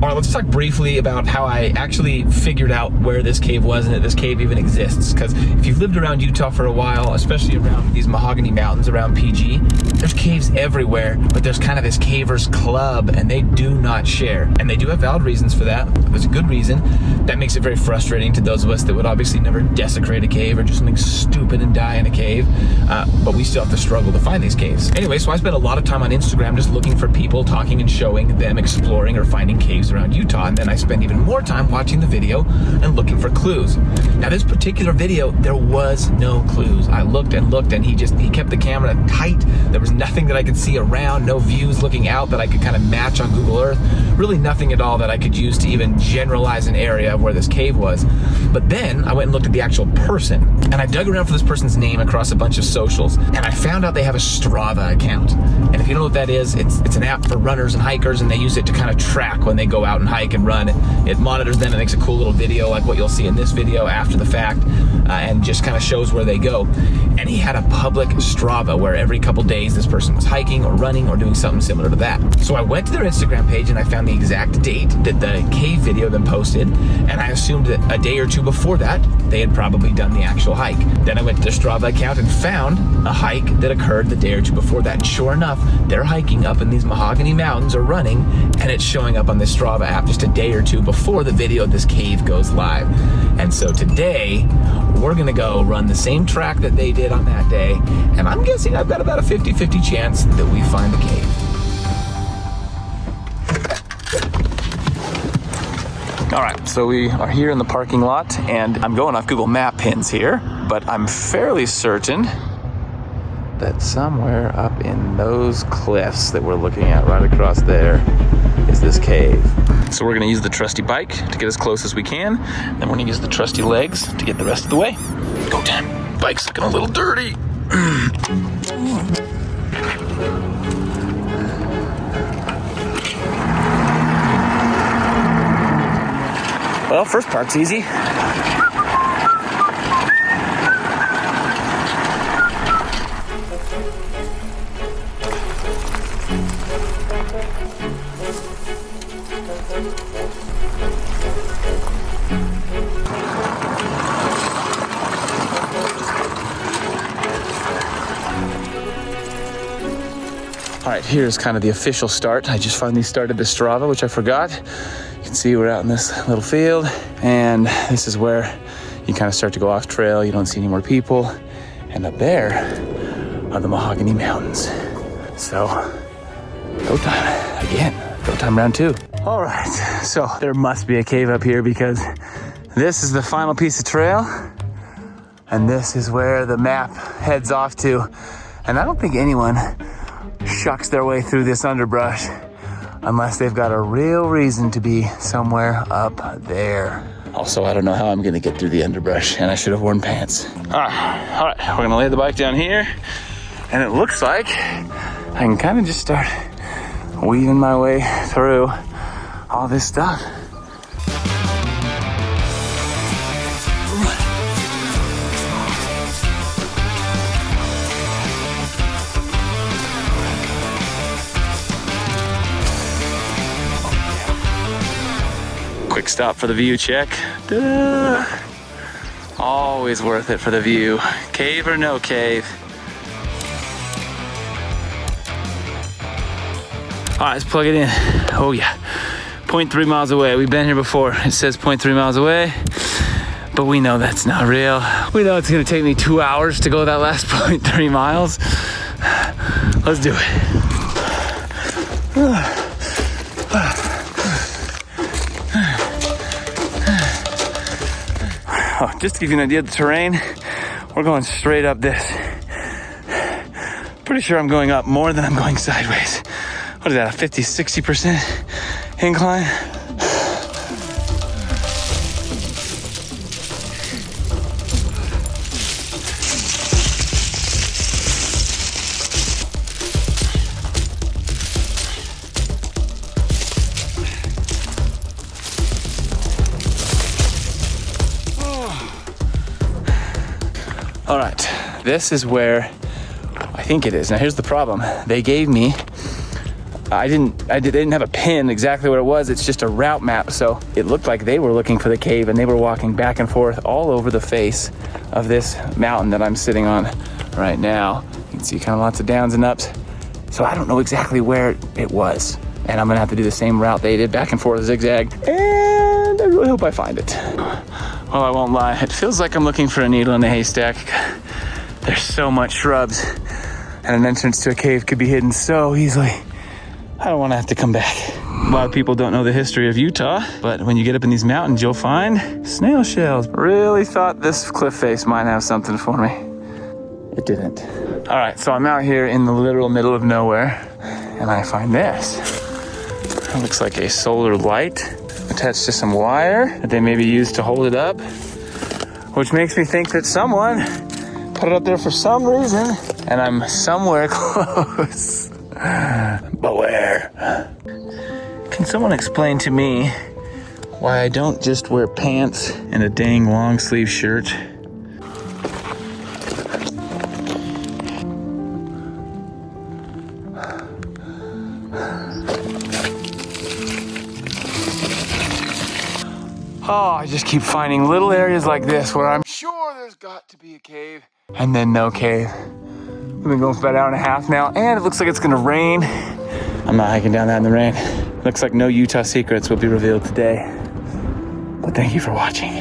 All right, let's talk briefly about how I actually figured out where this cave was and that this cave even exists. Because if you've lived around Utah for a while, especially around these Mahogany Mountains around PG, there's caves everywhere, but there's kind of this cavers club and they do not share. And they do have valid reasons for that. There's a good reason. That makes it very frustrating to those of us that would obviously never desecrate a cave or do something stupid and die in a cave. But we still have to struggle to find these caves. Anyway, so I spent a lot of time on Instagram just looking for people talking and showing them exploring or finding caves around Utah, and then I spent even more time watching the video and looking for clues. Now this particular video, there was no clues. I looked and looked and he kept the camera tight. There was nothing that I could see around, no views looking out that I could kind of match on Google Earth. Really nothing at all that I could use to even generalize an area of where this cave was. But then I went and looked at the actual person, and I dug around for this person's name across a bunch of socials, and I found out they have a Strava account. And if you don't know what that is, it's an app for runners and hikers, and they use it to kind of track when they go out and hike and run. It monitors them and makes a cool little video like what you'll see in this video after the fact, and just kind of shows where they go. And he had a public Strava where every couple days this person was hiking or running or doing something similar to that. So I went to their Instagram page and I found the exact date that the cave video had been posted, and I assumed that a day or two before that they had probably done the actual hike. Then I went to their Strava account and found a hike that occurred the day or two before that. And sure enough, they're hiking up in these Mahogany Mountains or running, and it's showing up on this Strava app just a day or two before the video of this cave goes live. And so today, we're gonna go run the same track that they did on that day, and I'm guessing I've got about a 50-50 chance that we find the cave. All right, so we are here in the parking lot, and I'm going off Google Map pins here, but I'm fairly certain that somewhere up in those cliffs that we're looking at right across there is this cave. So we're gonna use the trusty bike to get as close as we can, then we're gonna use the trusty legs to get the rest of the way. Go time. Bike's looking a little dirty. Well, first part's easy. All right, here's kind of the official start. I just finally started the Strava, which I forgot. You can see we're out in this little field, and this is where you kind of start to go off trail. You don't see any more people. And up there are the Mahogany Mountains. So, go time again. Go time round two. All right, so there must be a cave up here because this is the final piece of trail, and this is where the map heads off to. And I don't think anyone shucks their way through this underbrush unless they've got a real reason to be somewhere up there. Also, I don't know how I'm gonna get through the underbrush, and I should have worn pants. All right, we're gonna lay the bike down here, and it looks like I can kind of just start weaving my way through all this stuff. Quick stop for the view check. Ta-da! Always worth it for the view. Cave or no cave. All right, let's plug it in. Oh yeah, 0.3 miles away. We've been here before. It says 0.3 miles away, but we know that's not real. We know it's gonna take me 2 hours to go that last 0.3 miles. Let's do it. Oh, just to give you an idea of the terrain, we're going straight up this. Pretty sure I'm going up more than I'm going sideways. What is that, a 50, 60% incline? All right, this is where I think it is. Now here's the problem. They gave me They didn't have a pin exactly what it was. It's just a route map. So it looked like they were looking for the cave and they were walking back and forth all over the face of this mountain that I'm sitting on right now. You can see kind of lots of downs and ups. So I don't know exactly where it was. And I'm gonna have to do the same route they did, back and forth, zigzag. And I really hope I find it. Well, I won't lie. It feels like I'm looking for a needle in a haystack. There's so much shrubs and an entrance to a cave could be hidden so easily. I don't wanna have to come back. A lot of people don't know the history of Utah, but when you get up in these mountains, you'll find snail shells. Really thought this cliff face might have something for me. It didn't. All right, so I'm out here in the literal middle of nowhere and I find this. It looks like a solar light attached to some wire that they maybe used to hold it up, which makes me think that someone put it up there for some reason and I'm somewhere close. But where? Can someone explain to me why I don't just wear pants and a dang long sleeve shirt? Oh, I just keep finding little areas like this where I'm sure there's got to be a cave and then no cave. We've been going for about an hour and a half now and it looks like it's gonna rain. I'm not hiking down that in the rain. Looks like no Utah secrets will be revealed today. But thank you for watching.